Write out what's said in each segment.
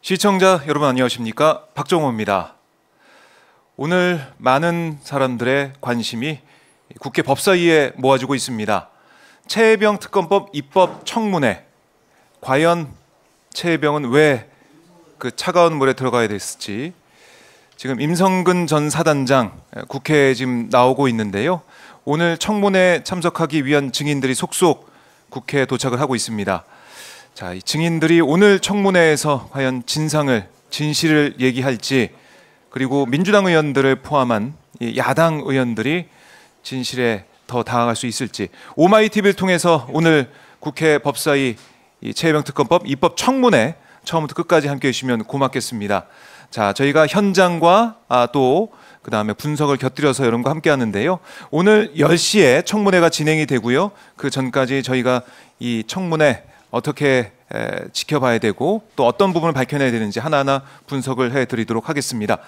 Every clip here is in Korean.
시청자 여러분 안녕하십니까? 박정호입니다. 오늘 많은 사람들의 관심이 국회 법사위에 모아지고 있습니다. 최혜병 특검법 입법 청문회. 과연 최혜병은 왜 그 차가운 물에 들어가야 됐을지. 지금 임성근 전 사단장 국회에 지금 나오고 있는데요. 오늘 청문회 참석하기 위한 증인들이 속속 국회에 도착을 하고 있습니다. 자, 이 증인들이 오늘 청문회에서 과연 진실을 얘기할지, 그리고 민주당 의원들을 포함한 이 야당 의원들이 진실에 더 다가갈 수 있을지, 오마이TV를 통해서 오늘 국회 법사위 이 최혜병 특검법 입법 청문회 처음부터 끝까지 함께해 주시면 고맙겠습니다. 자, 저희가 현장과 또 그다음에 분석을 곁들여서 여러분과 함께 하는데요. 오늘 10시에 청문회가 진행이 되고요. 그 전까지 저희가 이 청문회 어떻게 지켜봐야 되고 또 어떤 부분을 밝혀내야 되는지 하나하나 분석을 해드리도록 하겠습니다.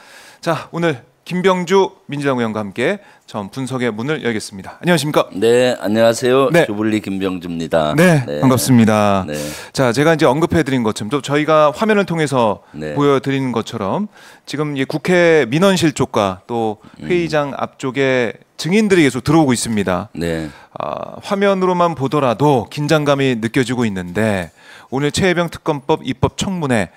자, 오늘 김병주 민주당 의원과 함께 처음 분석의 문을 열겠습니다. 안녕하십니까? 네, 안녕하세요. 네. 주불리 김병주입니다. 네, 네. 반갑습니다. 네. 자, 제가 이제 언급해드린 것처럼 또 저희가 화면을 통해서 네. 보여드리는 것처럼 지금 이 국회 민원실 쪽과 또 회의장 앞쪽에 증인들이 계속 들어오고 있습니다. 네. 화면으로만 보더라도 긴장감이 느껴지고 있는데 오늘 최혜병 특검법 입법 청문회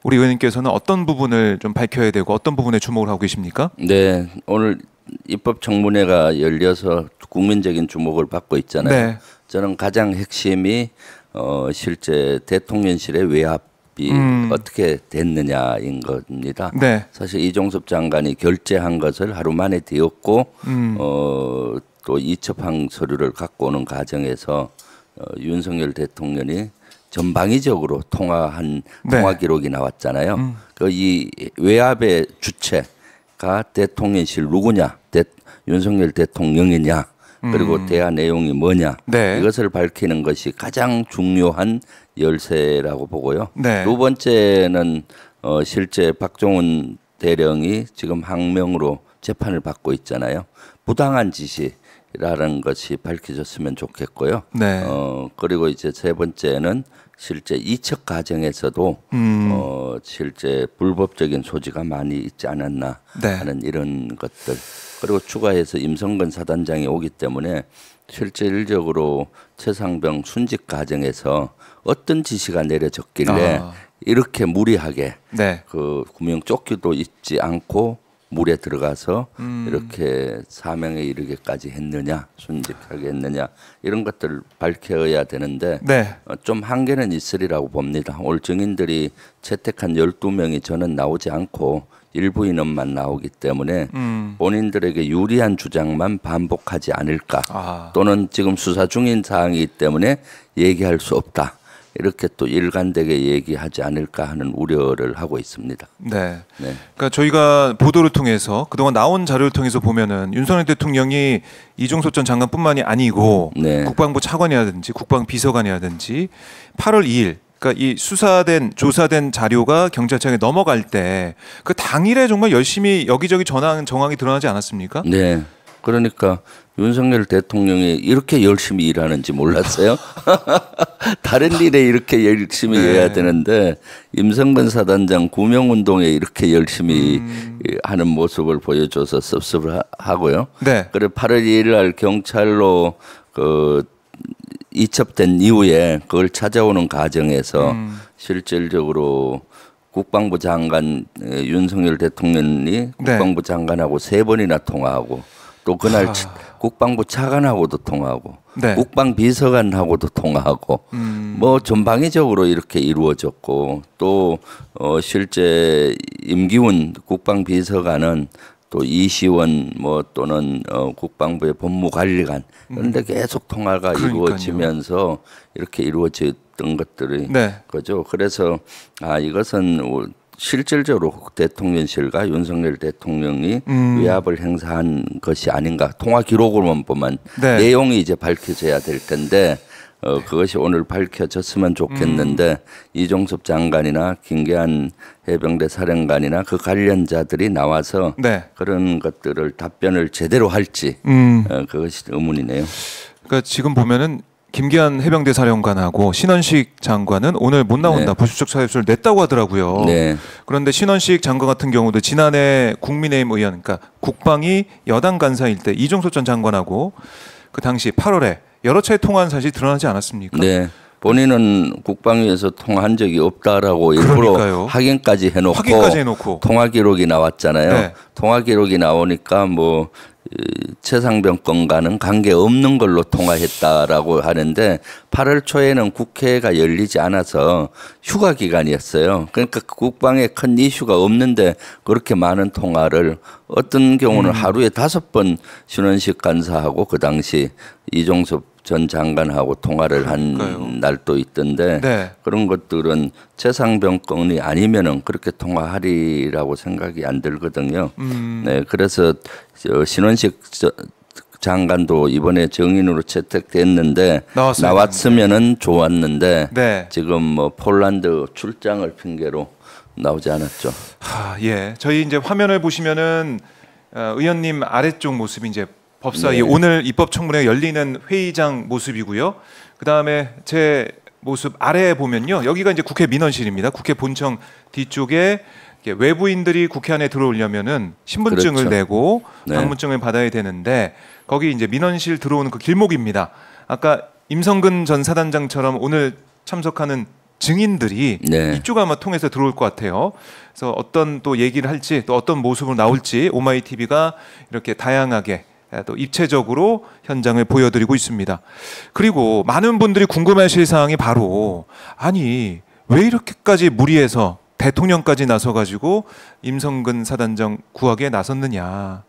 우리 의원님께서는 어떤 부분을 좀 밝혀야 되고 어떤 부분에 주목을 하고 계십니까? 네, 오늘 입법 청문회가 열려서 국민적인 주목을 받고 있잖아요. 네. 저는 가장 핵심이 실제 대통령실의 외압이 어떻게 됐느냐인 겁니다. 네. 사실 이종섭 장관이 결재한 것을 하루 만에 되었고 또 이첩항 서류를 갖고 오는 과정에서 윤석열 대통령이 전방위적으로 통화한 통화 기록이 나왔잖아요. 그 이 외압의 주체가 대통령실 누구냐, 윤석열 대통령이냐, 그리고 대화 내용이 뭐냐, 네. 이것을 밝히는 것이 가장 중요한 열쇠라고 보고요. 네. 두 번째는 실제 박종훈 대령이 지금 항명으로 재판을 받고 있잖아요. 부당한 지시라는 것이 밝혀졌으면 좋겠고요. 네. 그리고 이제 세 번째는 실제 이첩 과정에서도 실제 불법적인 소지가 많이 있지 않았나 네. 하는 이런 것들. 그리고 추가해서 임성근 사단장이 오기 때문에 실질적으로 최상병 순직 과정에서 어떤 지시가 내려졌길래 이렇게 무리하게 네. 그 구명조끼도 입지 않고 물에 들어가서 이렇게 사명에 이르게까지 했느냐, 순직하게 했느냐, 이런 것들을 밝혀야 되는데 네. 좀 한계는 있으리라고 봅니다. 오늘 증인들이 채택한 12명이 저는 나오지 않고 일부 인원만 나오기 때문에 본인들에게 유리한 주장만 반복하지 않을까, 또는 지금 수사 중인 사항이기 때문에 얘기할 수 없다, 이렇게 또 일관되게 얘기하지 않을까 하는 우려를 하고 있습니다. 네. 네. 그러니까 저희가 보도를 통해서 그동안 나온 자료를 통해서 보면은 윤석열 대통령이 이종섭 전 장관뿐만이 아니고 네. 국방부 차관이라든지 국방비서관이라든지 8월 2일 그러니까 이 수사된 조사된 자료가 경찰청에 넘어갈 때 그 당일에 정말 열심히 여기저기 전화한 정황이 드러나지 않았습니까? 네. 그러니까 윤석열 대통령이 이렇게 열심히 일하는지 몰랐어요. 다른 일에 이렇게 열심히 해야 되는데 임성근 사단장 구명운동에 이렇게 열심히 하는 모습을 보여줘서 섭섭하고요. 네. 그래 8월 2일 날 경찰로 그 이첩된 이후에 그걸 찾아오는 과정에서 실질적으로 국방부 장관 윤석열 대통령이 국방부 장관하고 3번이나 통화하고 또 그날 국방부 차관하고도 통화하고 국방비서관하고도 통화하고 뭐 전방위적으로 이렇게 이루어졌고 또 실제 임기훈 국방비서관은 또 이시원 뭐 또는 국방부의 법무관리관 그런데 계속 통화가 이루어지면서 이렇게 이루어졌던 것들이 거죠. 그래서 이것은 실질적으로 대통령실과 윤석열 대통령이 외압을 행사한 것이 아닌가. 통화 기록으로만 보면 내용이 이제 밝혀져야 될 텐데 그것이 오늘 밝혀졌으면 좋겠는데 이종섭 장관이나 김계한 해병대 사령관이나 그 관련자들이 나와서 그런 것들을 답변을 제대로 할지 그것이 의문이네요. 그러니까 지금 보면은 김기한 해병대 사령관하고 신원식 장관은 오늘 못 나온다. 네. 보수적 사유서를 냈다고 하더라고요. 네. 그런데 신원식 장관 같은 경우도 지난해 국민의힘 의원, 그러니까 국방위 여당 간사일 때 이종섭 전 장관하고 그 당시 8월에 여러 차례 통화한 사실이 드러나지 않았습니까? 네. 본인은 국방위에서 통화한 적이 없다라고 일부러 그러니까요. 확인까지 해놓고 통화 기록이 나왔잖아요. 네. 통화 기록이 나오니까 뭐 최상병 건과는 관계 없는 걸로 통화했다라고 하는데 8월 초에는 국회가 열리지 않아서 휴가 기간이었어요. 그러니까 국방에 큰 이슈가 없는데 그렇게 많은 통화를 어떤 경우는 하루에 5번 신원식 간사하고 그 당시 이종섭 전 장관하고 통화를 한 날도 있던데 네. 그런 것들은 최상병 건이 아니면은 그렇게 통화하리라고 생각이 안 들거든요. 네, 그래서 신원식 장관도 이번에 정인으로 채택됐는데 나왔으면은 좋았는데 네. 지금 뭐 폴란드 출장을 핑계로 나오지 않았죠. 예, 저희 이제 화면을 보시면은 의원님 아래쪽 모습이 이제 법사위 네. 오늘 입법청문회 열리는 회의장 모습이고요. 그 다음에 제 모습 아래에 보면요, 여기가 이제 국회 민원실입니다. 국회 본청 뒤쪽에 외부인들이 국회 안에 들어오려면은 신분증을 그렇죠. 내고 네. 방문증을 받아야 되는데 거기 이제 민원실 들어오는 그 길목입니다. 아까 임성근 전 사단장처럼 오늘 참석하는 증인들이 네. 이쪽 아마 통해서 들어올 것 같아요. 그래서 어떤 또 얘기를 할지 또 어떤 모습으로 나올지 오마이TV가 이렇게 다양하게 또 입체적으로 현장을 보여드리고 있습니다. 그리고 많은 분들이 궁금해하실 사항이 바로 아니 왜 이렇게까지 무리해서 대통령까지 나서가지고 임성근 사단장 구하기에 나섰느냐.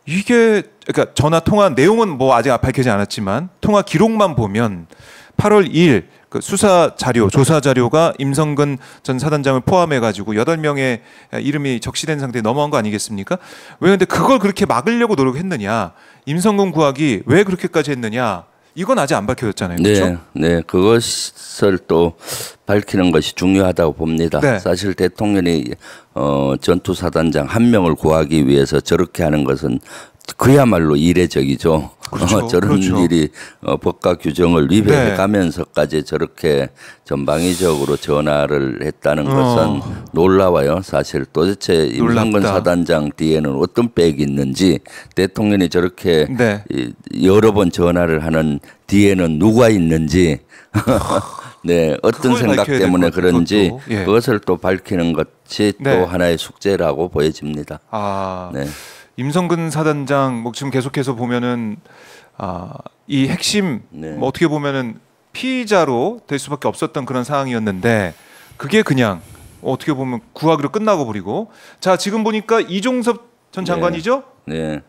이게 그러니까 전화 통화 내용은 뭐 아직 밝혀지지 않았지만 통화 기록만 보면 8월 2일 그 수사 자료, 조사 자료가 임성근 전 사단장을 포함해 가지고 8명의 이름이 적시된 상태에 넘어간 거 아니겠습니까? 왜 근데 그걸 그렇게 막으려고 노력했느냐? 임성근 구하기 왜 그렇게까지 했느냐? 이건 아직 안 밝혀졌잖아요. 그렇죠? 네, 그것을 또 밝히는 것이 중요하다고 봅니다. 네. 사실 대통령이 전투 사단장 한 명을 구하기 위해서 저렇게 하는 것은 그야말로 이례적이죠. 그렇죠. 저런 그렇죠. 일이 법과 규정을 위배해가면서까지 저렇게 전방위적으로 전화를 했다는 것은 놀라워요. 사실 도대체 임성근 사단장 뒤에는 어떤 백이 있는지 대통령이 저렇게 네. 여러 번 전화를 하는 뒤에는 누가 있는지 네, 어떤 생각 때문에 그런지 예. 그것을 또 밝히는 것이 네. 또 하나의 숙제라고 보여집니다. 아, 네. 임성근 사단장 뭐 지금 계속해서 보면은 이 핵심 네. 뭐 어떻게 보면은 피의자로 될 수밖에 없었던 그런 상황이었는데 그게 그냥 어떻게 보면 구하기로 끝나고 버리고 자 지금 보니까 이종섭 전 장관이죠? 네.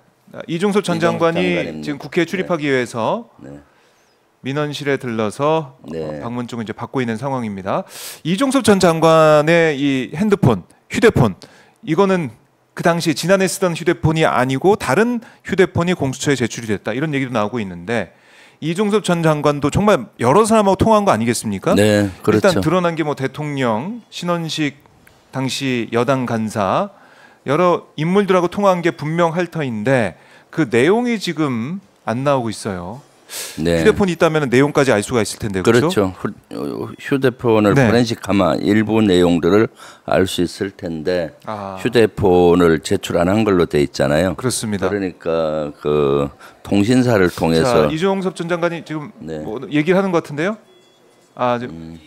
이종섭 전 장관이 장관입니다. 지금 국회에 출입하기 위해서 네. 민원실에 들러서 네. 방문증을 이제 받고 있는 상황입니다. 이종섭 전 장관의 이 핸드폰, 휴대폰 이거는 그 당시 지난해 쓰던 휴대폰이 아니고 다른 휴대폰이 공수처에 제출이 됐다 이런 얘기도 나오고 있는데 이종섭 전 장관도 정말 여러 사람하고 통화한 거 아니겠습니까? 네, 그렇죠. 일단 드러난 게 뭐 대통령, 신원식 당시 여당 간사 여러 인물들하고 통화한 게 분명할 터인데 그 내용이 지금 안 나오고 있어요. 네. 휴대폰이 있다면 내용까지 알 수가 있을 텐데 그렇죠? 휴대폰을 네. 포렌식하면 일부 내용들을 알 수 있을 텐데 아. 휴대폰을 제출 안 한 걸로 돼 있잖아요. 그렇습니다. 그러니까 그 통신사를 통해서 자, 이종섭 전 장관이 지금 네. 뭐 얘기를 하는 것 같은데요. 아, 지금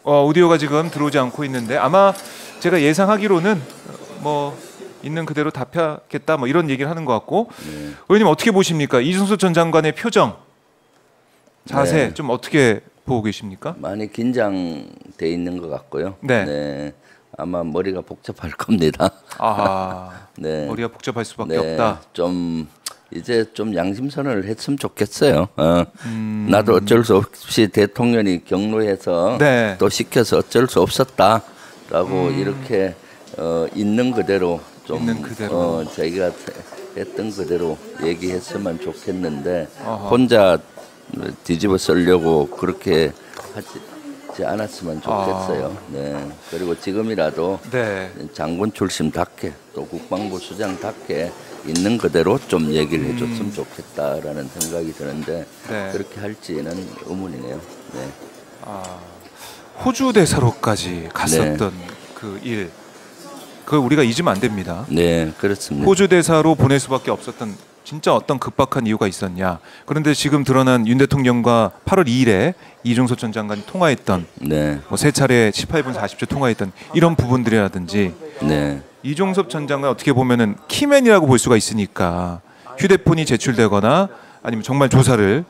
오디오가 지금 들어오지 않고 있는데 아마 제가 예상하기로는 뭐 있는 그대로 답하겠다 뭐 이런 얘기를 하는 것 같고 의원님 어떻게 보십니까? 이종섭 전 장관의 표정 자세 네. 좀 어떻게 보고 계십니까? 많이 긴장돼 있는 것 같고요. 네. 아마 머리가 복잡할 겁니다. 아, 네. 머리가 복잡할 수밖에 네. 없다. 좀 이제 좀 양심선언을 했으면 좋겠어요. 나도 어쩔 수 없이 대통령이 경로해서 네. 또 시켜서 어쩔 수 없었다라고 이렇게 있는 그대로 좀 있는 그대로. 자기가 했던 그대로 얘기했으면 좋겠는데 어허. 혼자 뒤집어 쓰려고 그렇게 있지 않았으면 좋겠어요. 네. 그리고 지금이라도 네. 장군 출신답게 또 국방부 수장답게 있는 그대로 좀 얘기를 해줬으면 좋겠다라는 생각이 드는데 네. 그렇게 할지는 의문이네요. 네. 호주 대사로까지 갔었던 그 일, 그걸 우리가 잊으면 안 됩니다. 네, 그렇습니다. 호주 대사로 보낼 수밖에 없었던 진짜 어떤 급박한 이유가 있었냐. 그런데 지금 드러난 윤 대통령과 8월 2일에 이종섭 전 장관이 통화했던 네, 뭐 세 차례 18분 40초 통화했던 이런 부분들이라든지 네, 이종섭 전 장관 어떻게 보면은 키맨이라고 볼 수가 있으니까 휴대폰이 제출되거나 아니면 정말 조사를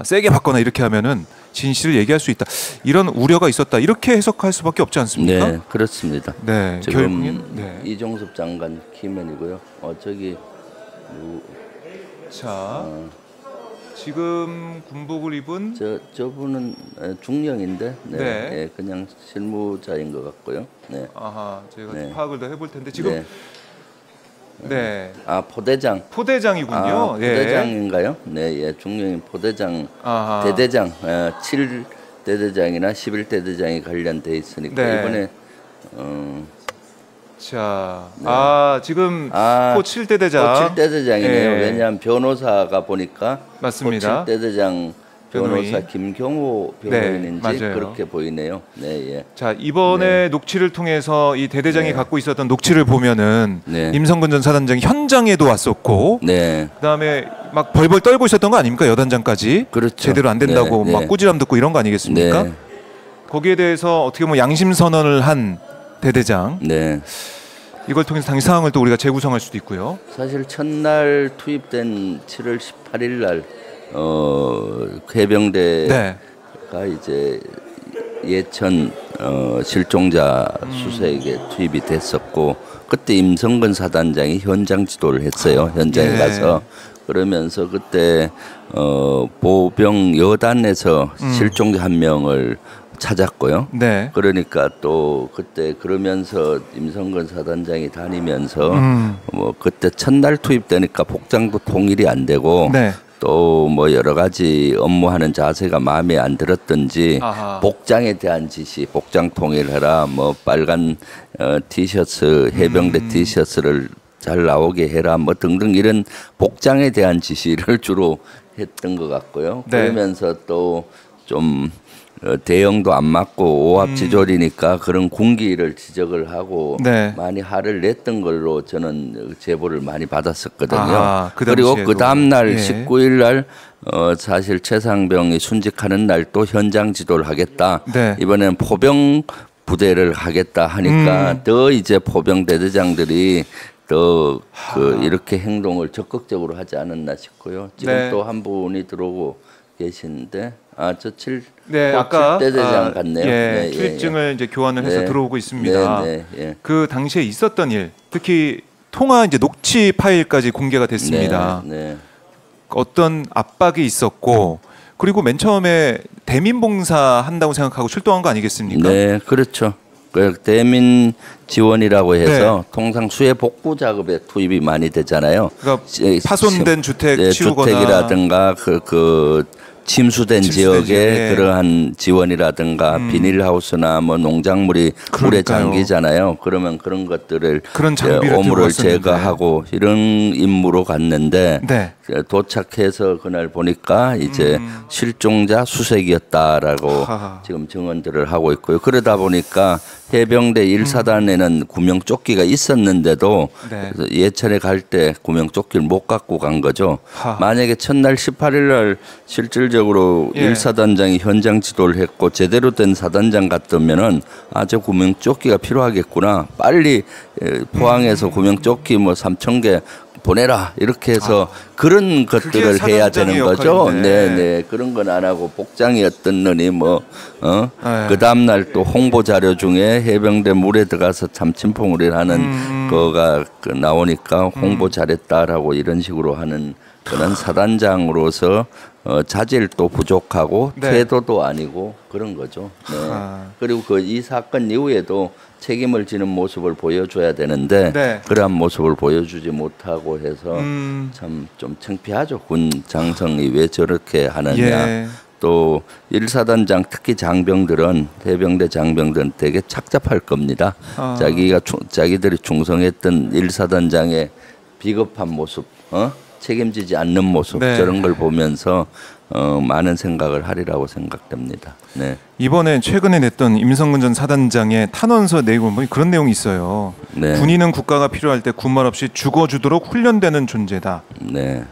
세게 받거나 이렇게 하면은 진실을 얘기할 수 있다. 이런 우려가 있었다. 이렇게 해석할 수밖에 없지 않습니까? 네, 그렇습니다. 네, 지금 결국엔 네. 이종섭 장관 키맨이고요. 저기 자, 지금 군복을 입은 저분은 중령인데, 네, 네. 예, 그냥 실무자인 것 같고요. 네, 아하, 제가 네. 파악을 더 해볼 텐데 지금 네. 네, 포대장. 포대장이군요. 포대장인가요? 네, 예, 중령인 포대장, 아하. 대대장, 7대대장이나 11대대장이 관련돼 있으니까 네. 이번에 자, 네. 지금 아, 포칠대대장. 7대대장이네요. 예. 왜냐하면 변호사가 보니까 맞습니다. 7대대장 변호사 변호인. 김경호 네, 변호인인지 맞아요. 그렇게 보이네요. 네, 예. 자, 이번에 녹취를 통해서 이 대대장이 네. 갖고 있었던 녹취를 보면은 네. 임성근 전 사단장이 현장에도 왔었고 네, 그다음에 막 벌벌 떨고 있었던 거 아닙니까? 여단장까지 그렇죠. 제대로 안 된다고 네, 막 네. 꾸지람 듣고 이런 거 아니겠습니까? 네, 거기에 대해서 어떻게 보면 양심 선언을 한 대대장, 네. 이걸 통해서 당시 상황을 또 우리가 재구성할 수도 있고요. 사실 첫날 투입된 7월 18일 날 해병대가 네. 이제 예천 실종자 수색에 투입이 됐었고 그때 임성근 사단장이 현장 지도를 했어요. 현장에 예. 가서 그러면서 그때 보병 여단에서 실종자 한 명을 찾았고요. 네. 그러니까 또 그때 그러면서 임성근 사단장이 다니면서 뭐 그때 첫날 투입되니까 복장도 통일이 안 되고 네. 또 뭐 여러 가지 업무하는 자세가 마음에 안 들었던지 아하. 복장에 대한 지시, 복장 통일해라, 뭐 빨간 티셔츠, 해병대 티셔츠를 잘 나오게 해라, 뭐 등등 이런 복장에 대한 지시를 주로 했던 것 같고요. 네. 그러면서 또 좀 대형도 안 맞고 오합지졸이니까 그런 군기를 지적을 하고 네. 많이 화를 냈던 걸로 저는 제보를 많이 받았었거든요. 아하, 그 그리고 당시에도. 그 다음 날 예. 19일 날 사실 최상병이 순직하는 날 또 현장 지도를 하겠다. 네. 이번에는 포병 부대를 하겠다 하니까 더 이제 포병 대대장들이 더 이렇게 행동을 적극적으로 하지 않았나 싶고요. 지금 네. 또 한 분이 들어오고 계신데 네, 아까 대대장 같네요. 예, 네, 출입증을 이제 교환을 해서 네. 들어오고 있습니다. 네, 네, 예. 그 당시에 있었던 일, 특히 통화 이제 녹취 파일까지 공개가 됐습니다. 네, 네. 어떤 압박이 있었고 그리고 맨 처음에 대민봉사 한다고 생각하고 출동한 거 아니겠습니까? 네, 그렇죠. 그 대민 지원이라고 해서 통상 수해 복구 작업에 투입이 많이 되잖아요. 그러니까 파손된 주택 네, 치우거나 주택이라든가 그 침수된 지역에 지역에. 그러한 지원이라든가 비닐하우스나 뭐 농작물이 물에 그러니까요. 잠기잖아요. 그러면 그런 것들을 그런 장비를 들고 오물을 왔었는데. 제거하고 이런 임무로 갔는데 네. 도착해서 그날 보니까 이제 실종자 수색이었다라고 하하. 지금 증언들을 하고 있고요. 그러다 보니까 해병대 1사단에는 구명조끼가 있었는데도 네. 그래서 예천에 갈 때 구명조끼를 못 갖고 간 거죠. 하하. 만약에 첫날 18일 날 실질적으로 예. 1사단장이 현장 지도를 했고 제대로 된 사단장 같으면은 저 구명조끼가 필요하겠구나. 빨리 포항에서 구명조끼 뭐 3,000개 보내라 이렇게 해서 그런 것들을 해야 되는 사단장의 거죠. 역할인데. 네, 그런 건 안 하고 복장이었던 너니 네. 그 다음 날 또 홍보 자료 중에 해병대 물에 들어가서 참침봉을 하는 거가 나오니까 홍보 잘했다라고 이런 식으로 하는 그런 사단장으로서 자질도 부족하고 네. 태도도 아니고 그런 거죠. 네. 그리고 이 사건 이후에도 책임을 지는 모습을 보여줘야 되는데 네. 그러한 모습을 보여주지 못하고 해서 참 좀 창피하죠. 군 장성이 왜 저렇게 하느냐. 예. 또 일사단장 특히 장병들은 해병대 장병들은 되게 착잡할 겁니다. 자기들이 충성했던 일사단장의 비겁한 모습, 책임지지 않는 모습 네. 저런 걸 보면서 많은 생각을 하리라고 생각됩니다. 네. 이번에 최근에 냈던 임성근 전 사단장의 탄원서 내용을 보면 그런 내용이 있어요. 네. 군인은 국가가 필요할 때 군말 없이 죽어주도록 훈련되는 존재다. 네.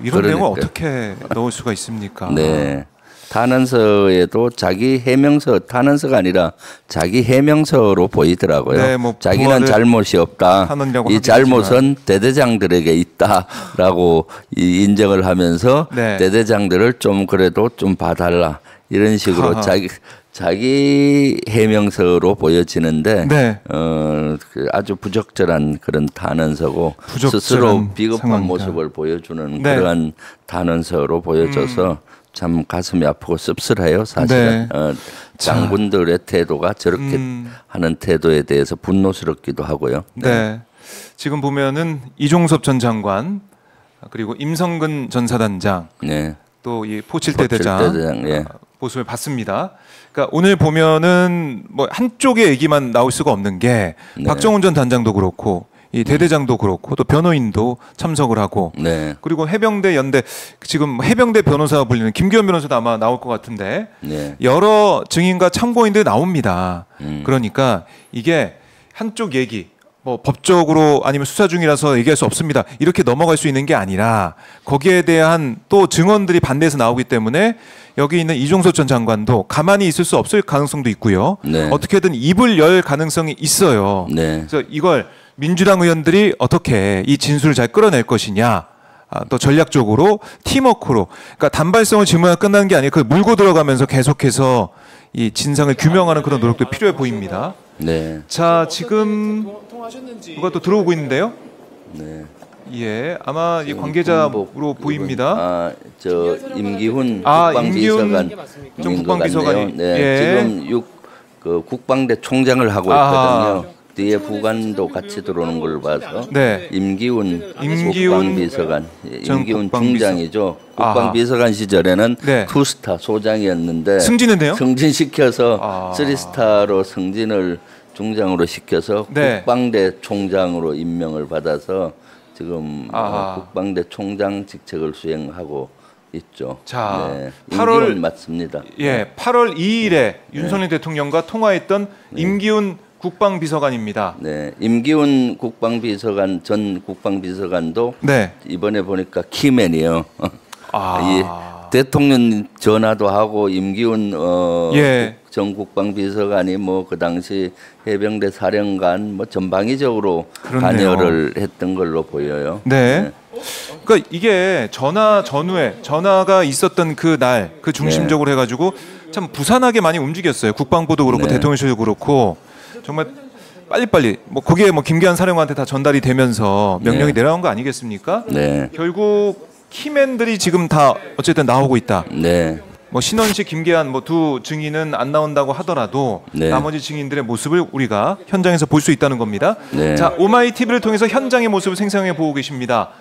이런 그러니까요. 내용을 어떻게 넣을 수가 있습니까? 네. 탄원서에도 자기 해명서, 탄원서가 아니라 자기 해명서로 보이더라고요. 네, 뭐 자기는 잘못이 없다. 탄원이라고 이 하겠지만. 잘못은 대대장들에게 있다라고 인정을 하면서 네. 대대장들을 좀 그래도 좀 봐달라 이런 식으로 하하. 자기 해명서로 보여지는데 네. 그 아주 부적절한 그런 탄원서고 부적절한 스스로 비겁한 상황이다. 모습을 보여주는 네. 그러한 탄원서로 보여져서 참 가슴이 아프고 씁쓸해요. 사실은 네. 장군들의 태도가 저렇게 하는 태도에 대해서 분노스럽기도 하고요. 네. 지금 보면은 이종섭 전 장관 그리고 임성근 전 사단장 네. 또 이 포칠대 대장 예. 모습을 봤습니다. 그러니까 오늘 보면은 뭐 한쪽의 얘기만 나올 수가 없는 게 네. 박정훈 전 단장도 그렇고 이 대대장도 그렇고 또 변호인도 참석을 하고 네. 그리고 해병대 연대 지금 해병대 변호사가 불리는 김기현 변호사도 아마 나올 것 같은데 네. 여러 증인과 참고인들이 나옵니다. 그러니까 이게 한쪽 얘기 뭐 법적으로 아니면 수사 중이라서 얘기할 수 없습니다. 이렇게 넘어갈 수 있는 게 아니라 거기에 대한 또 증언들이 반대해서 나오기 때문에 여기 있는 이종섭 전 장관도 가만히 있을 수 없을 가능성도 있고요. 네. 어떻게든 입을 열 가능성이 있어요. 네. 그래서 이걸 민주당 의원들이 어떻게 이 진술을 잘 끌어낼 것이냐. 또 전략적으로 팀워크로 그러니까 단발성을 질문하고 끝나는 게 아니라 그 물고 들어가면서 계속해서 이 진상을 규명하는 그런 노력도 필요해 보입니다. 네. 자 지금 누가 또 들어오고 있는데요. 네. 예, 아마 이 관계자로 보입니다. 저 임기훈 임기훈 국방비서관 전 국방비서관이 네. 예. 지금 그 국방대 총장을 하고 있거든요. 뒤에 부관도 같이 들어오는 걸 봐서 네. 임기훈 임기훈 국방비서관, 전 임기훈 국방비서- 중장이죠. 아하. 국방비서관 시절에는 네. 투스타 소장이었는데 승진했네요. 승진시켜서 쓰리스타로 승진을 중장으로 시켜서 네. 국방대 총장으로 임명을 받아서 지금 아하. 국방대 총장 직책을 수행하고 있죠. 자, 네. 8월 임기훈 맞습니다. 예, 8월 2일에 윤석열 대통령과 통화했던 임기훈 국방비서관입니다. 네, 임기훈 국방비서관 전 국방비서관도 네. 이번에 보니까 키맨이요. 이 아, 대통령 전화도 하고 임기훈 예. 전 국방비서관이 뭐 그 당시 해병대 사령관 뭐 전방위적으로 그렇네요. 관여를 했던 걸로 보여요. 네. 그러니까 이게 전화가 있었던 그 날, 그 중심적으로 해가지고 참 부산하게 많이 움직였어요. 국방부도 그렇고 네. 대통령실도 그렇고 정말 빨리빨리 뭐 거기에 뭐 김기한 사령관한테 다 전달이 되면서 명령이 네. 내려온 거 아니겠습니까? 네, 결국 키맨들이 지금 다 어쨌든 나오고 있다. 네, 뭐 신원식, 김계한 뭐 두 증인은 안 나온다고 하더라도 네. 나머지 증인들의 모습을 우리가 현장에서 볼 수 있다는 겁니다. 네. 자, 오마이 TV를 통해서 현장의 모습을 생생하게 보고 계십니다.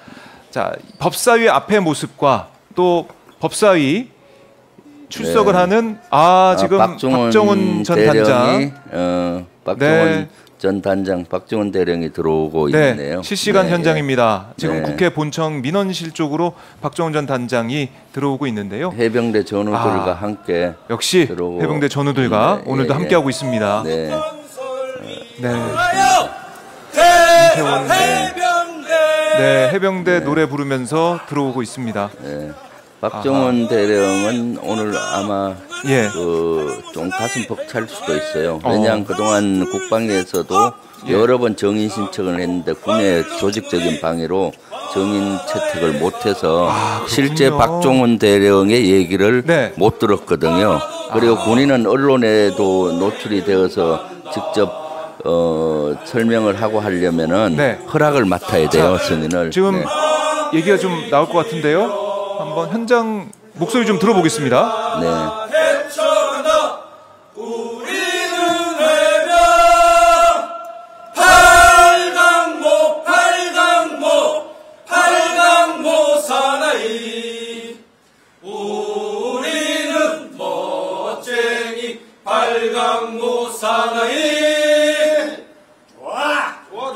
자, 법사위 앞의 모습과 또 법사위 출석을 네. 하는 지금 박정훈 전 대령이, 단장 박정훈 네. 전 단장 박정훈 대령이 들어오고 네, 있네요. 실시간 네, 현장입니다. 지금 네. 국회 본청 민원실 쪽으로 박정훈 전 단장이 들어오고 있는데요. 해병대 전우들과 함께 역시 들어오고. 해병대 전우들과 네, 오늘도 예, 함께하고 있습니다. 네, 네. 해병대 네, 해병대 노래 부르면서 들어오고 있습니다. 네. 박정훈 대령은 오늘 아마 예. 좀 가슴 벅찰 수도 있어요. 왜냐하면 그동안 국방위에서도 여러 번 정인 신청을 했는데 군의 조직적인 방해로 정인 채택을 못해서 실제 박정훈 대령의 얘기를 네. 못 들었거든요. 그리고 군인은 언론에도 노출이 되어서 직접 설명을 하고 하려면은 네. 허락을 맡아야 돼요, 승인을. 지금 네. 얘기가 좀 나올 것 같은데요. 한번 현장 목소리 좀 들어보겠습니다. 네. 헤쳐나 우리는 해병 팔강모 사나이 사나이 좋아 오늘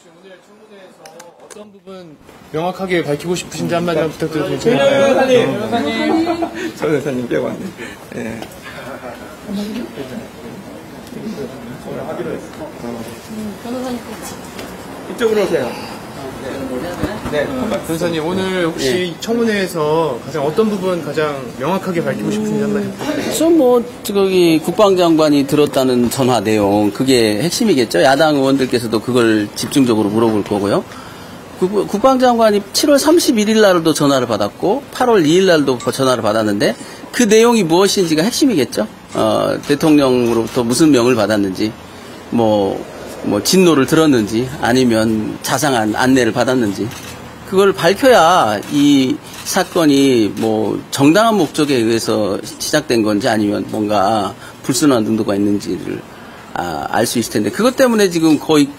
청문회에서 어떤 부분 명확하게 밝히고 싶으신지 한마디만 부탁드려도 괜찮을까요? 변호사님. 전 여사님 빼고 왔네. 예. 변호사님 이쪽으로 오세요. 변호사님 오늘 혹시 청문회에서 가장 어떤 부분 가장 명확하게 밝히고 싶으신지 한마디 부탁드립니다. 저기 국방장관이 들었다는 전화 내용 그게 핵심이겠죠. 야당 의원들께서도 그걸 집중적으로 물어볼 거고요. 국방장관이 7월 31일 날도 전화를 받았고 8월 2일 날도 전화를 받았는데 그 내용이 무엇인지가 핵심이겠죠. 대통령으로부터 무슨 명을 받았는지 뭐 진노를 들었는지 아니면 자상한 안내를 받았는지 그걸 밝혀야 이 사건이 뭐 정당한 목적에 의해서 시작된 건지 아니면 뭔가 불순한 의도가 있는지를 알 수 있을 텐데 그것 때문에 지금 거의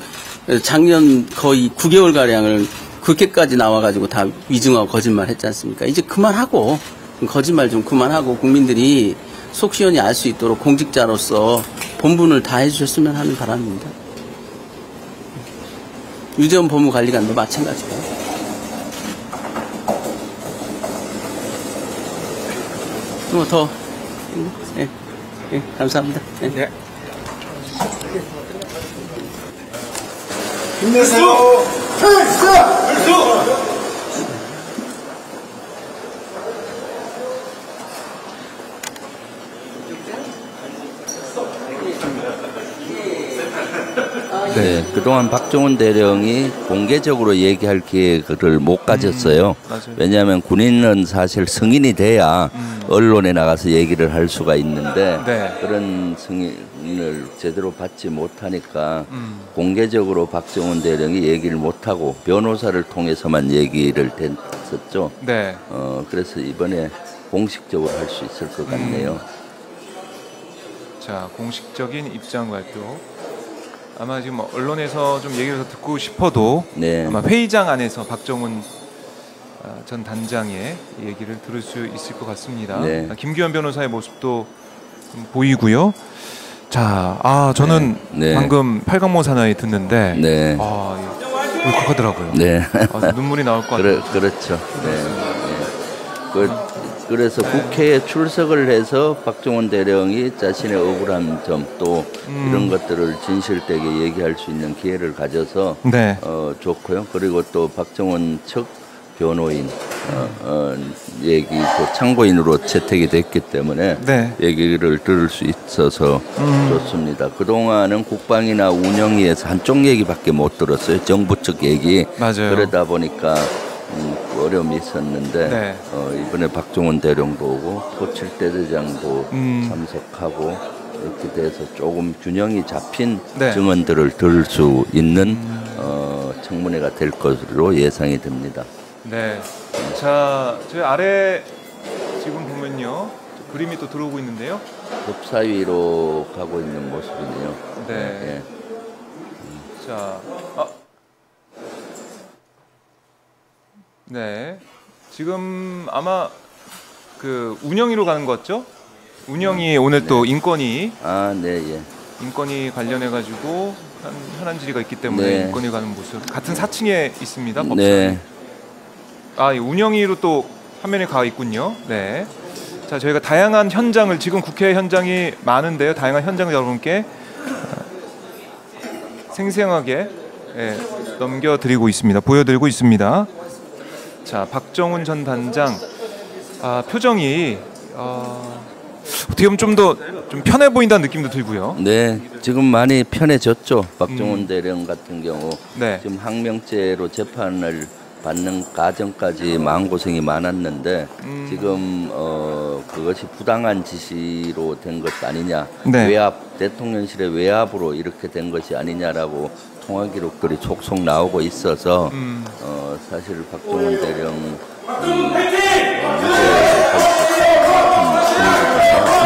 작년 거의 9개월가량을 그렇게까지 나와가지고 다 위증하고 거짓말 했지 않습니까? 이제 그만하고 거짓말 좀 그만하고 국민들이 속 시원히 알 수 있도록 공직자로서 본분을 다 해주셨으면 하는 바람입니다. 유재원 법무관리관도 마찬가지고요. 뭐 더, 감사합니다. 네. 힘내세요 필수 네, 그동안 박종훈 대령이 공개적으로 얘기할 기회를 못 가졌어요. 맞아요. 왜냐하면 군인은 사실 승인이 돼야 언론에 나가서 얘기를 할 수가 있는데 네. 그런 승인을 제대로 받지 못하니까 공개적으로 박종훈 대령이 얘기를 못하고 변호사를 통해서만 얘기를 했었죠. 네. 그래서 이번에 공식적으로 할 수 있을 것 같네요. 자, 공식적인 입장 발표. 아마 지금 언론에서 좀 얘기를 더 듣고 싶어도 네. 아마 회의장 안에서 박정훈 전 단장의 얘기를 들을 수 있을 것 같습니다. 네. 김규현 변호사의 모습도 좀 보이고요. 자, 저는 네. 방금 팔강모 사나이 듣는데 네. 울컥하더라고요. 네. 눈물이 나올 것 같아요. 그렇죠. 네. 네. 그래서 국회에 출석을 해서 박종훈 대령이 자신의 억울한 점 또 이런 것들을 진실되게 얘기할 수 있는 기회를 가져서 네. 좋고요. 그리고 또 박종훈 측 변호인 얘기도 참고인으로 채택이 됐기 때문에 네. 얘기를 들을 수 있어서 좋습니다. 그동안은 국방이나 운영위에서 한쪽 얘기밖에 못 들었어요. 정부 측 얘기. 맞아요. 그러다 보니까 어려움이 있었는데 네. 이번에 박종훈 대령도 오고 포칠대 대장도 참석하고 이렇게 돼서 조금 균형이 잡힌 네. 증언들을 들을 수 있는 청문회가 될 것으로 예상이 됩니다. 네. 자, 저희 아래 지금 보면요. 그림이 또 들어오고 있는데요. 법사위로 가고 있는 모습이네요. 네. 자, 네. 지금 아마 그 운영위로 가는 것 같죠? 운영위 오늘 또 인권위 인권위 관련해 가지고 현안 질의가 있기 때문에 네. 인권위 가는 모습 같은 4층에 있습니다. 법사위. 네. 이 운영위로 또 화면에 가 있군요. 네. 자, 저희가 다양한 현장을 지금 국회 현장이 많은데요. 다양한 현장을 여러분께 생생하게 넘겨드리고 있습니다. 보여드리고 있습니다. 자, 박정훈 전 단장 표정이 어떻게 보면 좀 더 좀 편해 보인다는 느낌도 들고요. 네, 지금 많이 편해졌죠. 박정훈 대령 같은 경우 네. 지금 항명죄로 재판을 받는 과정까지 마음고생이 많았는데 지금 그것이 부당한 지시로 된 것 아니냐, 네. 외압 대통령실의 외압으로 이렇게 된 것이 아니냐라고 통화 기록들이 속속 나오고 있어서 사실 박정훈 대령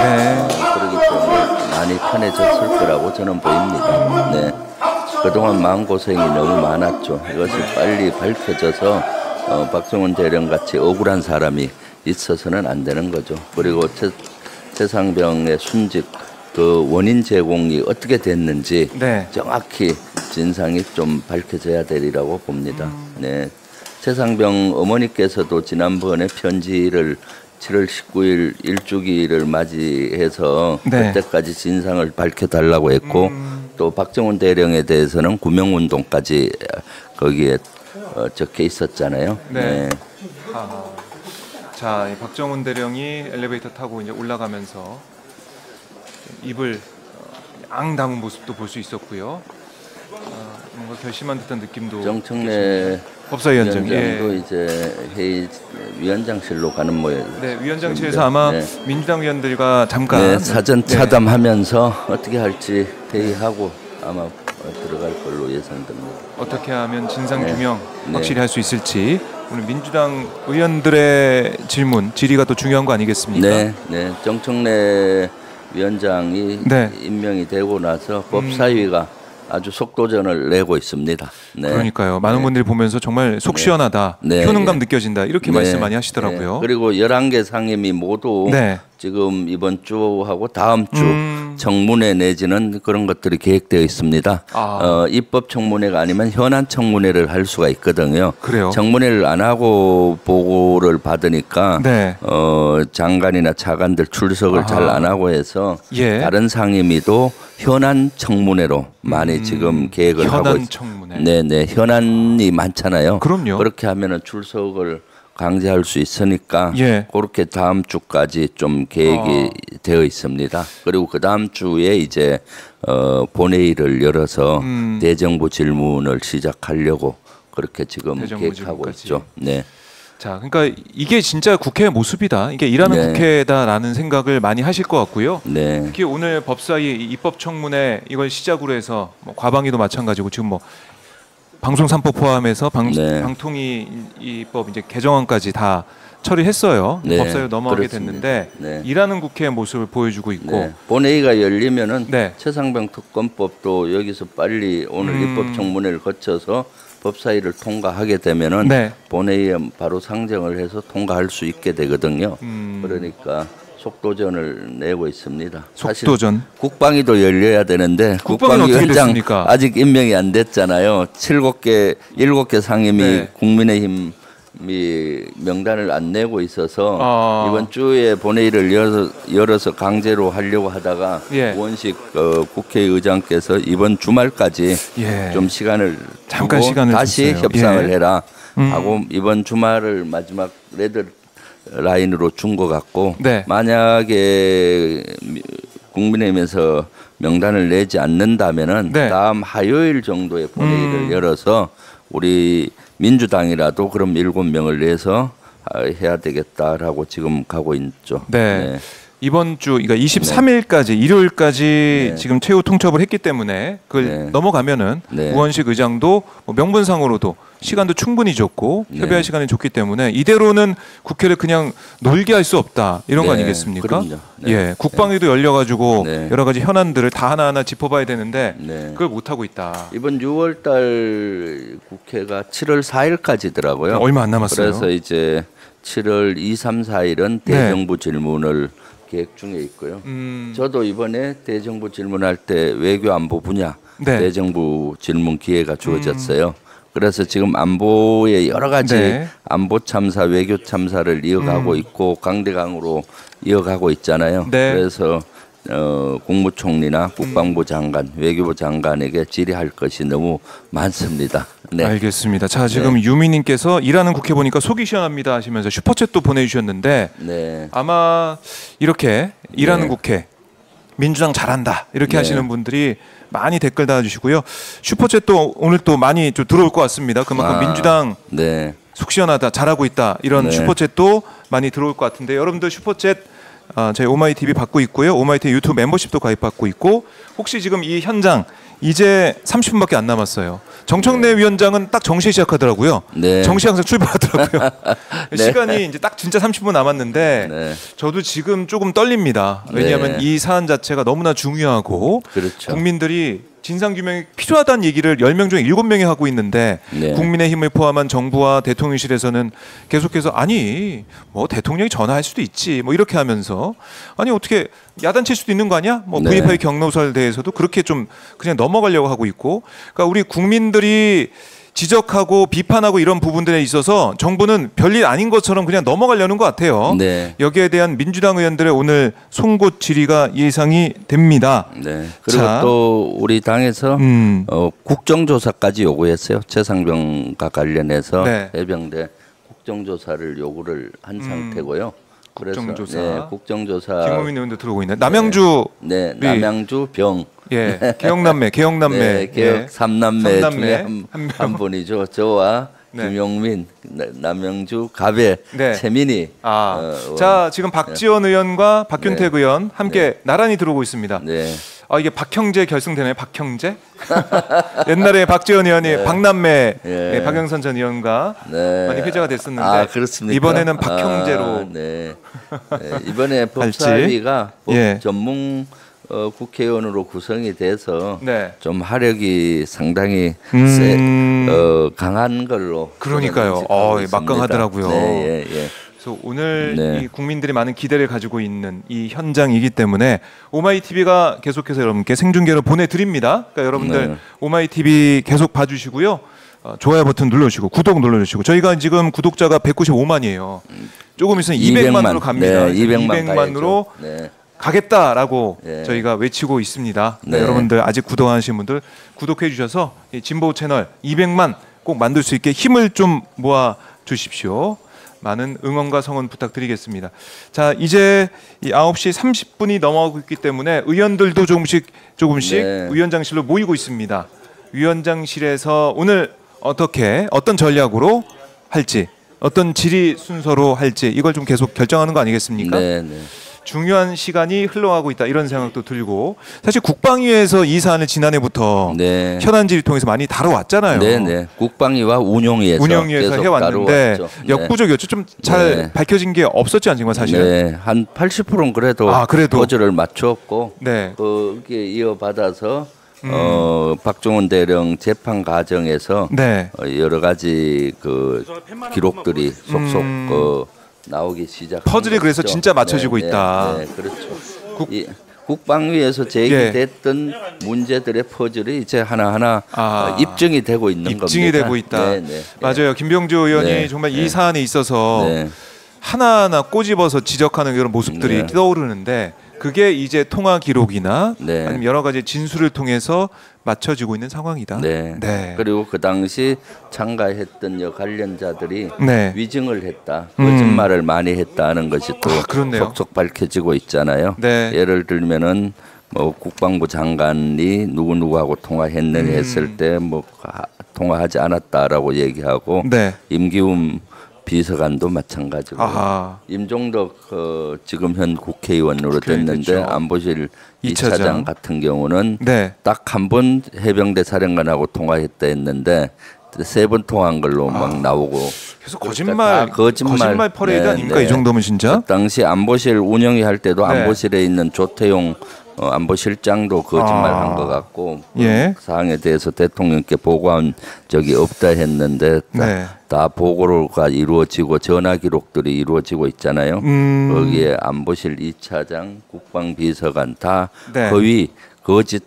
네. 그렇기 때문에 많이 편해졌을 거라고 저는 보입니다. 네. 그동안 마음고생이 너무 많았죠. 이것이 빨리 밝혀져서 박정훈 대령 같이 억울한 사람이 있어서는 안 되는 거죠. 그리고 최상병의 순직 그 원인 제공이 어떻게 됐는지 네. 정확히 진상이 좀 밝혀져야 되리라고 봅니다. 네. 최상병 어머니께서도 지난번에 편지를 7월 19일 일주기를 맞이해서 네. 그때까지 진상을 밝혀달라고 했고 또 박정훈 대령에 대해서는 구명운동까지 거기에 적혀 있었잖아요. 네. 자, 이 박정훈 대령이 엘리베이터 타고 이제 올라가면서 입을 앙 다문 모습도 볼 수 있었고요. 뭔가 결심한 듯한 느낌도. 정청래 법사위원장이 위원장도 이제 회의 위원장실로 가는 모양. 네, 위원장실에서 아마 네. 민주당 의원들과 잠깐 네, 사전 차담하면서 어떻게 할지 회의하고 아마 들어갈 걸로 예상됩니다. 어떻게 하면 진상 네. 규명 네. 확실히 할 수 있을지 오늘 민주당 의원들의 질문, 질의가 또 중요한 거 아니겠습니까? 네, 네. 정청래 위원장이 네. 임명이 되고 나서 법사위가 아주 속도전을 내고 있습니다. 네. 그러니까요. 많은 분들이 보면서 정말 속 시원하다, 네. 효능감 네. 느껴진다 이렇게 네. 말씀 많이 하시더라고요. 네. 그리고 11개 상임위 모두 네. 지금 이번 주하고 다음 주 청문회 내지는 그런 것들이 계획되어 있습니다. 입법 청문회가 아니면 현안 청문회를 할 수가 있거든요. 그래요? 청문회를 안 하고 보고를 받으니까 네. 장관이나 차관들 출석을 잘 안 하고 해서 예. 다른 상임위도 현안 청문회로 많이 지금 계획을 하고 현안 있... 청문회. 네네 현안이 많잖아요. 그럼요. 그렇게 하면은 출석을 강제할 수 있으니까 예. 그렇게 다음 주까지 좀 계획이 되어 있습니다. 그리고 그 다음 주에 이제 본회의를 열어서 대정부 질문을 시작하려고 그렇게 지금 대정부 계획하고 질문까지. 있죠. 네. 자, 그러니까 이게 진짜 국회의 모습이다. 이게 일하는 네. 국회다라는 생각을 많이 하실 것 같고요. 네. 특히 오늘 법사위 입법청문회 이걸 시작으로 해서 뭐 과방위도 마찬가지고 지금 뭐 방송 3법 포함해서 네. 방통위 입법 이제 개정안까지 다 처리했어요. 네, 법사위로 넘어가게 그렇습니다. 됐는데 네. 일하는 국회의 모습을 보여주고 있고 네. 본회의가 열리면은 네. 최상병 특검법도 여기서 빨리 오늘 입법 청문회를 거쳐서 법사위를 통과하게 되면은 네. 본회의에 바로 상정을 해서 통과할 수 있게 되거든요. 그러니까 속도전을 내고 있습니다. 사실 속도전. 국방위도 열려야 되는데 국방위는 어떻게 국방위원장 됐습니까? 아직 임명이 안 됐잖아요. 7개 상임위 네. 국민의힘이 명단을 안 내고 있어서 이번 주에 본회의를 열어서 강제로 하려고 하다가 예. 원식 국회의장께서 이번 주말까지 예. 좀 시간을 잠깐 두고 시간을 다시 줬어요. 협상을 예. 해라 하고 이번 주말을 마지막 레드 라인으로 준 것 같고 네. 만약에 국민의힘에서 명단을 내지 않는다면은 네. 다음 화요일 정도에 본회의를 열어서 우리 민주당이라도 그럼 7명을 내서 해야 되겠다라고 지금 가고 있죠. 네. 이번 주 그러니까 23일까지 일요일까지 네. 지금 최후 통첩을 했기 때문에 그걸 네. 넘어가면은 네. 우원식 의장도 뭐 명분상으로도 시간도 충분히 줬고 네. 협의할 시간이 줬기 때문에 이대로는 국회를 그냥 놀게 할 수 없다 이런 거 네. 아니겠습니까? 그럼요. 네. 예, 국방위도 열려가지고 네. 여러 가지 현안들을 다 하나하나 짚어봐야 되는데 네. 그걸 못 하고 있다. 이번 6월달 국회가 7월 4일까지더라고요. 얼마 안 남았어요. 그래서 이제 7월 2, 3, 4일은 네. 대정부 질문을 계획 중에 있고요. 저도 이번에 대정부 질문할 때 외교 안보 분야 네. 대정부 질문 기회가 주어졌어요. 그래서 지금 안보의 여러 가지 네. 안보 참사, 외교 참사를 이어가고 있고 강대강으로 이어가고 있잖아요. 네. 그래서 국무총리나 국방부 장관, 외교부 장관에게 질의할 것이 너무 많습니다. 네. 알겠습니다. 자, 지금 유미님께서 일하는 국회 보니까 속이 시원합니다 하시면서 슈퍼챗도 보내주셨는데 네. 아마 이렇게 일하는 네. 국회 민주당 잘한다 이렇게 네. 하시는 분들이 많이 댓글 달아주시고요. 슈퍼챗도 오늘 또 많이 좀 들어올 것 같습니다. 그만큼 민주당 네. 속 시원하다 잘하고 있다 이런 네. 슈퍼챗도 많이 들어올 것 같은데 여러분들 슈퍼챗 저희 오마이TV 받고 있고요. 오마이TV 유튜브 멤버십도 가입받고 있고 혹시 지금 이 현장 이제 30분밖에 안 남았어요. 정청래 위원장은 딱 정시에 시작하더라고요. 네. 정시 항상 출발하더라고요. 네. 시간이 이제 딱 진짜 30분 남았는데 네. 저도 지금 조금 떨립니다. 왜냐하면 네. 이 사안 자체가 너무나 중요하고 그렇죠. 국민들이 진상규명이 필요하다는 얘기를 10명 중에 7명이 하고 있는데 네. 국민의힘을 포함한 정부와 대통령실에서는 계속해서 아니 뭐 대통령이 전화할 수도 있지 뭐 이렇게 하면서 아니 어떻게 야단칠 수도 있는 거 아니야? 뭐 네. V8 경로설에 대해서도 그렇게 좀 그냥 넘어가려고 하고 있고 그러니까 우리 국민들이 지적하고 비판하고 이런 부분들에 있어서 정부는 별일 아닌 것처럼 그냥 넘어가려는 것 같아요. 네. 여기에 대한 민주당 의원들의 오늘 송곳 질의가 예상이 됩니다. 네. 그리고 자. 또 우리 당에서 국정조사까지 요구했어요. 최상병과 관련해서 네. 해병대 국정조사를 요구를 한 상태고요. 그래서 국정조사. 네, 국정조사. 김우민 의원도 들어오고 있네. 남양주 네, 우리- 남양주 병. 예, 개혁남매 네, 개혁 예. 삼남매 삼남매 중에 한 분이죠. 저와 네. 김용민, 남양주 가배, 네. 최민희. 자 지금 박지원 의원과 박균택 네. 의원 함께 나란히 들어오고 있습니다. 네. 이게 박형제 결승되나요? 박형제? 옛날에 박지원 의원이 박남매 예. 박영선 전 의원과 네. 많이 회자가 됐었는데 아, 그렇습니까? 이번에는 박형제로 네. 네. 이번에 법사위가 법 예. 전문 국회의원으로 구성이 돼서 네. 좀 하력이 상당히 강한 걸로 그러니까요. 저는 인식하고 있습니다. 막강하더라고요. 네, 예, 예. 그래서 오늘 네. 이 국민들이 많은 기대를 가지고 있는 이 현장이기 때문에 오마이 TV가 계속해서 여러분께 생중계로 보내드립니다. 그러니까 여러분들 네. 오마이 TV 계속 봐주시고요. 좋아요 버튼 눌러주시고 구독 눌러주시고 저희가 지금 구독자가 195만이에요. 조금 있으면 200만으로 갑니다. 네, 200만으로 네. 가겠다라고 네. 저희가 외치고 있습니다. 네. 여러분들 아직 구독 안 하신 분들 구독해 주셔서 이 진보 채널 200만 꼭 만들 수 있게 힘을 좀 모아 주십시오. 많은 응원과 성원 부탁드리겠습니다. 자, 이제 이 9시 30분이 넘어가고 있기 때문에 의원들도 조금씩 네. 위원장실로 모이고 있습니다. 위원장실에서 오늘 어떤 전략으로 할지, 어떤 질의 순서로 할지 이걸 좀 계속 결정하는 거 아니겠습니까? 네, 네. 중요한 시간이 흘러가고 있다 이런 생각도 들고 사실 국방위에서 이 사안을 지난해부터 네. 현안 질의 통해서 많이 다뤄왔잖아요. 네, 네. 국방위와 운영위에서 운영위에서 계속 해왔는데 다뤄왔죠. 역부족이었죠. 좀 잘 네. 밝혀진 게 없었지 않습니까 사실은. 네, 한 80%는 그래도 그래도. 거절을 맞췄고 네. 거기에 이어받아서 박종원 대령 재판 과정에서 네. 여러 가지 그 기록들이 속속 나오기 시작. 퍼즐이 그래서 진짜 맞춰지고 있다. 네, 그렇죠. 국방위에서 제기됐던 문제들의 퍼즐이 이제 하나하나 입증이 되고 있는 겁니다. 입증이 되고 있다. 네, 네. 맞아요. 김병주 의원이 네. 정말 네. 이 사안에 있어서 네. 하나하나 꼬집어서 지적하는 이런 모습들이 네. 떠오르는데 그게 이제 통화 기록이나 네. 아니면 여러 가지 진술을 통해서 맞춰지고 있는 상황이다. 네. 네. 그리고 그 당시 참가했던 관련자들이 네. 위증을 했다, 거짓말을 많이 했다는 것이 또 그렇네요. 속속 밝혀지고 있잖아요. 네. 예를 들면은 뭐 국방부 장관이 누구누구하고 통화했느냐 했을 때 뭐 통화하지 않았다라고 얘기하고 네. 임기훈 비서관도 마찬가지고 아하. 임종덕 지금 현 국회의원으로 국회의원 됐는데 됐죠. 안보실 이차장. 2차장 같은 경우는 네. 딱 한 번 해병대 사령관하고 통화했다 했는데 3번 통화한 걸로 막 나오고 계속 그러니까 거짓말 퍼레이드 네, 아닙니까? 네. 이 정도면 진짜? 그 당시 안보실 운영위 할 때도 네. 안보실에 있는 조태용 안보실장도 거짓말한 것 같고 예. 그 사항에 대해서 대통령께 보고한 적이 없다 했는데 네. 다 보고가 이루어지고 전화 기록들이 이루어지고 있잖아요. 거기에 안보실 2차장, 국방비서관 다 네. 거의 거짓이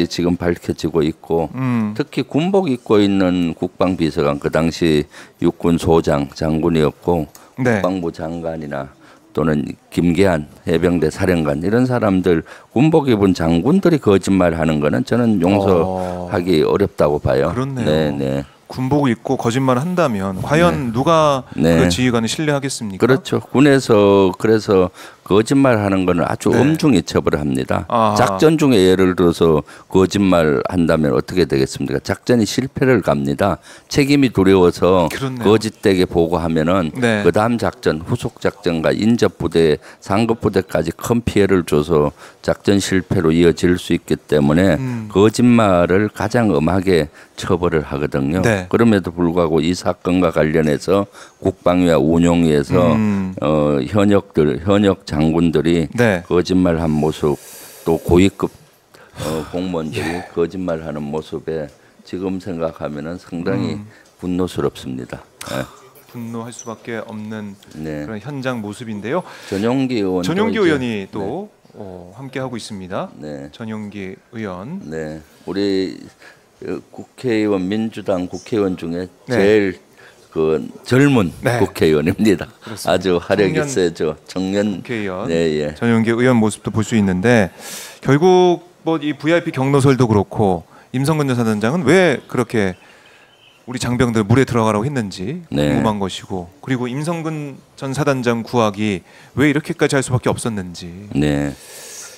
지금 밝혀지고 있고 특히 군복 입고 있는 국방비서관 그 당시 육군 소장 장군이었고 네. 국방부 장관이나 또는 김계한 해병대 사령관 이런 사람들 군복 입은 장군들이 거짓말하는 거는 저는 용서하기 어렵다고 봐요. 그렇네요. 네, 네. 군복을 입고 거짓말을 한다면 과연 누가 네. 그 지휘관을 신뢰하겠습니까? 그렇죠. 군에서 그래서 거짓말하는 거는 아주 네. 엄중히 처벌합니다. 아하. 작전 중에 예를 들어서 거짓말 한다면 어떻게 되겠습니까? 작전이 실패를 갑니다. 책임이 두려워서 그렇네요. 거짓되게 보고하면은 네. 그 다음 작전, 후속 작전과 인접 부대, 상급 부대까지 큰 피해를 줘서 작전 실패로 이어질 수 있기 때문에 거짓말을 가장 엄하게 처벌을 하거든요. 네. 그럼에도 불구하고 이 사건과 관련해서 국방위와 운용위에서 현역 장군들이 네. 거짓말한 모습 또 고위급 공무원들이 거짓말하는 모습에 지금 생각하면은 상당히 분노스럽습니다. 예. 분노할 수밖에 없는 네. 그런 현장 모습인데요. 전용기 의원이 또 함께 하고 있습니다. 네. 전용기 의원. 네, 우리 국회의원 민주당 국회의원 중에 네. 제일 그 젊은 네. 국회의원입니다. 그렇습니다. 아주 화력이 청년 세죠. 청년 국회의원. 네, 예. 전용기 의원 모습도 볼 수 있는데 결국 뭐 이 VIP 경로설도 그렇고 임성근 전 사단장은 왜 그렇게 우리 장병들 물에 들어가라고 했는지 네. 궁금한 것이고 그리고 임성근 전 사단장 구하기 왜 이렇게까지 할 수밖에 없었는지 네.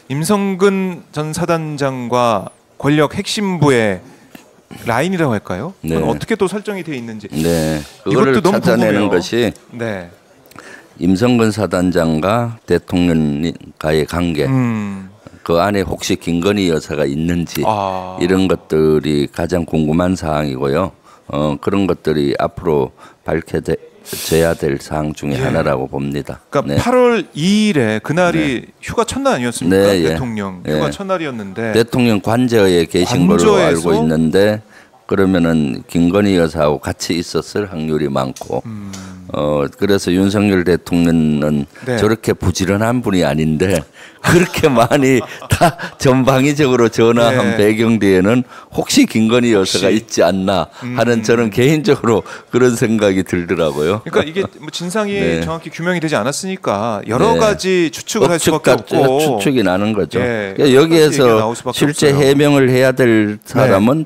임성근 전 사단장과 권력 핵심부의 라인이라고 할까요? 네. 그건 어떻게 또 설정이 되어 있는지 네, 그거를 이것도 너무 찾아내는 궁금해요. 것이 네. 임성근 사단장과 대통령과의 관계, 그 안에 혹시 김건희 여사가 있는지 이런 것들이 가장 궁금한 사항이고요. 그런 것들이 앞으로 밝혀져야 될 사항 중에 하나라고 봅니다. 그러니까 네. 8월 2일에 그날이 휴가 첫날 아니었습니까? 네, 예. 대통령 예. 휴가 첫날이었는데 대통령 관저에 계신 걸로 관저에서? 알고 있는데 그러면은 김건희 여사하고 같이 있었을 확률이 많고 그래서 윤석열 대통령은 네. 저렇게 부지런한 분이 아닌데 그렇게 많이 다 전방위적으로 전화한 네. 배경 뒤에는 혹시 김건희 여사가 있지 않나 하는 저는 개인적으로 그런 생각이 들더라고요. 그러니까 이게 뭐 진상이 네. 정확히 규명이 되지 않았으니까 여러 네. 가지 추측을 할 수밖에 없고 추측이 나는 거죠. 예, 그러니까 얘기가 여기에서 나올 수밖에 실제 없어요. 해명을 해야 될 사람은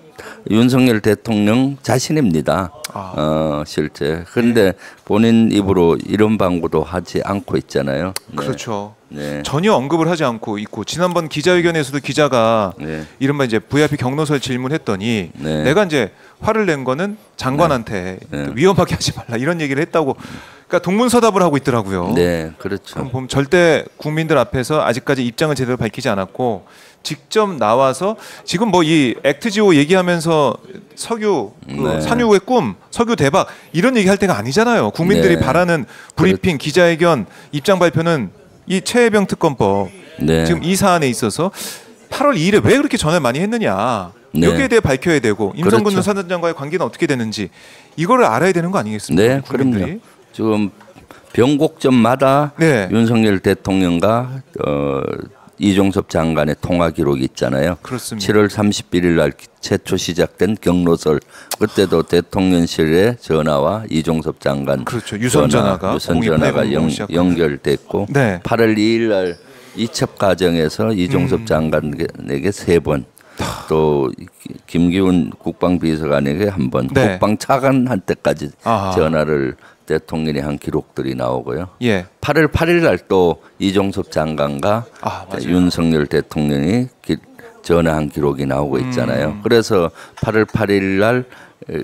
윤석열 대통령 자신입니다. 실제. 그런데 본인 입으로 이런 방구도 하지 않고 있잖아요. 네. 그렇죠. 네. 전혀 언급을 하지 않고 있고 지난번 기자회견에서도 기자가 네. 이른바 이제 VIP 경로설 질문했더니 네. 내가 이제 화를 낸 거는 장관한테 네. 위험하게 하지 말라 이런 얘기를 했다고. 그러니까 동문서답을 하고 있더라고요. 네, 그렇죠. 그럼 보면 절대 국민들 앞에서 아직까지 입장을 제대로 밝히지 않았고 직접 나와서 지금 뭐 이 액트지오 얘기하면서 석유 그 네. 산유의 꿈, 석유 대박 이런 얘기할 때가 아니잖아요. 국민들이 네. 바라는 브리핑, 기자회견, 입장 발표는 이 최혜병 특검법 네. 지금 이 사안에 있어서 8월 2일에 왜 그렇게 전화를 많이 했느냐 네. 여기에 대해 밝혀야 되고 임성근 그렇죠. 사단장과의 관계는 어떻게 되는지 이거를 알아야 되는 거 아니겠습니까? 네, 국민들이? 그럼요. 지금 변곡점마다 네. 윤석열 대통령과 이종섭 장관의 통화 기록이 있잖아요. 그렇습니다. 7월 31일 날 최초 시작된 경로설 그때도 대통령실의 전화와 이종섭 장관 그렇죠. 유선 전화가 유선 전화가 0280으로 시작합니다. 연결됐고 네. 8월 2일 날 이첩 과정에서 이종섭 장관에게 3번 또 김기훈 국방비서관에게 1번 네. 국방차관한테까지 아하. 전화를 대통령이 한 기록들이 나오고요. 예. 8월 8일 날 또 이종섭 장관과 맞아요. 윤석열 대통령이 전화한 기록이 나오고 있잖아요. 그래서 8월 8일 날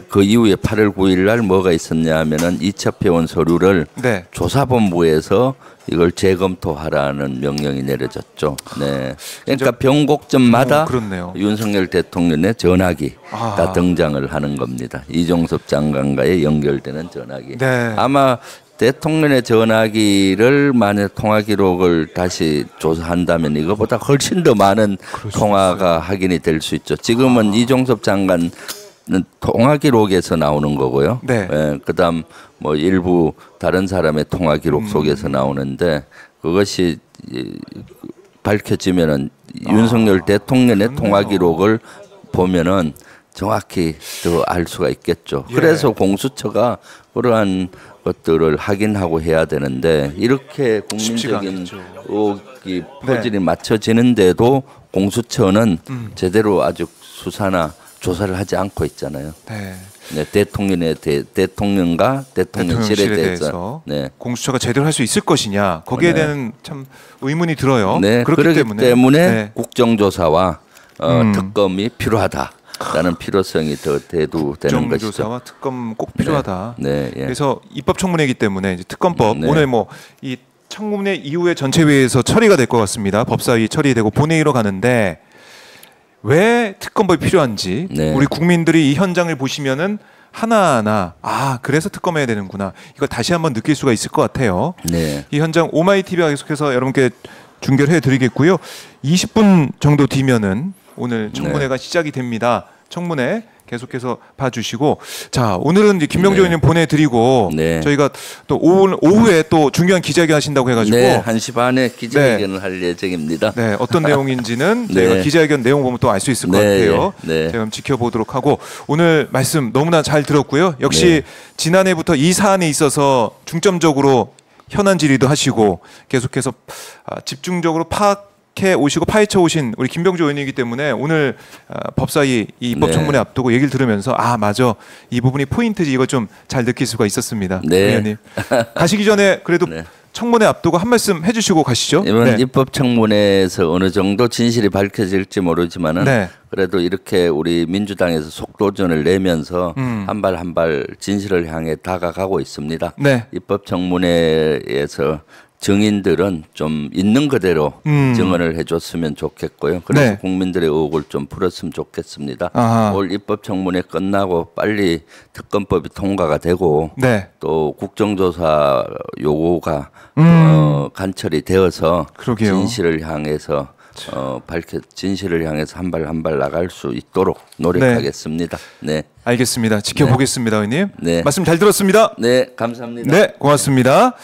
그 이후에 8월 9일 날 뭐가 있었냐 하면은 이첩해온 서류를 네. 조사본부에서 이걸 재검토하라는 명령이 내려졌죠. 네. 그러니까 변곡점마다 그렇네요. 윤석열 대통령의 전화기가 등장을 하는 겁니다. 이종섭 장관과의 연결되는 전화기. 네. 아마 대통령의 전화기를 만약 통화 기록을 다시 조사한다면 이거보다 훨씬 더 많은 통화가 확인이 될 수 있죠. 지금은 이종섭 장관은 통화 기록에서 나오는 거고요. 네. 예, 그다음 뭐 일부 다른 사람의 통화 기록 속에서 나오는데 그것이 밝혀지면은 윤석열 대통령의 통화 기록을 보면은 정확히 더 알 수가 있겠죠. 예. 그래서 공수처가 그러한 것들을 확인하고 해야 되는데 이렇게 쉽지가 국민적인 않겠죠. 의혹이 퍼즐이 맞춰지는데도 공수처는 제대로 아직 수사나 조사를 하지 않고 있잖아요. 네. 네, 대통령과 대통령실에 대해서 네. 공수처가 제대로 할 수 있을 것이냐 거기에 네. 대한 참 의문이 들어요. 네, 그렇기 때문에 네. 국정조사와 특검이 필요하다라는 필요성이 더 대두되는 것이죠. 국정조사와 특검 꼭 필요하다. 네, 예. 그래서 입법청문회이기 때문에 이제 특검법 네. 오늘 뭐 이 청문회 이후에 전체회의에서 처리가 될 것 같습니다. 법사위 처리되고 본회의로 가는데 왜 특검법이 필요한지 네. 우리 국민들이 이 현장을 보시면은 하나하나 그래서 특검해야 되는구나 이거 다시 한번 느낄 수가 있을 것 같아요. 네. 이 현장 오마이TV가 계속해서 여러분께 중계를 해드리겠고요. 20분 정도 뒤면은 오늘 청문회가 시작이 됩니다. 청문회 계속해서 봐주시고, 자, 오늘은 이제 김명조 의원님 보내드리고 저희가 또 오후에 또 중요한 기자회견 하신다고 해가지고 1시 반에 기자회견을 할 예정입니다. 네, 어떤 내용인지는 저희가 기자회견 내용 보면 또 알 수 있을 것 같아요. 제가 한번 지켜보도록 하고, 오늘 말씀 너무나 잘 들었고요. 역시 지난해부터 이 사안에 있어서 중점적으로 현안 질의도 하시고 계속해서 집중적으로 파악해 오시고 파헤쳐 오신 우리 김병조 의원이기 때문에 오늘 법사위 이 입법 청문회 앞두고 얘기를 들으면서 맞아, 이 부분이 포인트지, 이걸 좀 잘 느낄 수가 있었습니다. 의원님 가시기 전에 그래도 청문회 앞두고 한 말씀 해주시고 가시죠. 이번 입법 청문회에서 어느 정도 진실이 밝혀질지 모르지만은 그래도 이렇게 우리 민주당에서 속도전을 내면서 한 발 한 발 진실을 향해 다가가고 있습니다. 입법 청문회에서 증인들은 좀 있는 그대로 증언을 해줬으면 좋겠고요. 그래서 국민들의 의혹을 좀 풀었으면 좋겠습니다. 올 입법 청문회 끝나고 빨리 특검법이 통과가 되고 또 국정조사 요구가 간철이 되어서 진실을 향해서 진실을 향해서 한 발 한 발 나갈 수 있도록 노력하겠습니다. 알겠습니다. 지켜보겠습니다, 의원님. 말씀 잘 들었습니다. 감사합니다. 고맙습니다.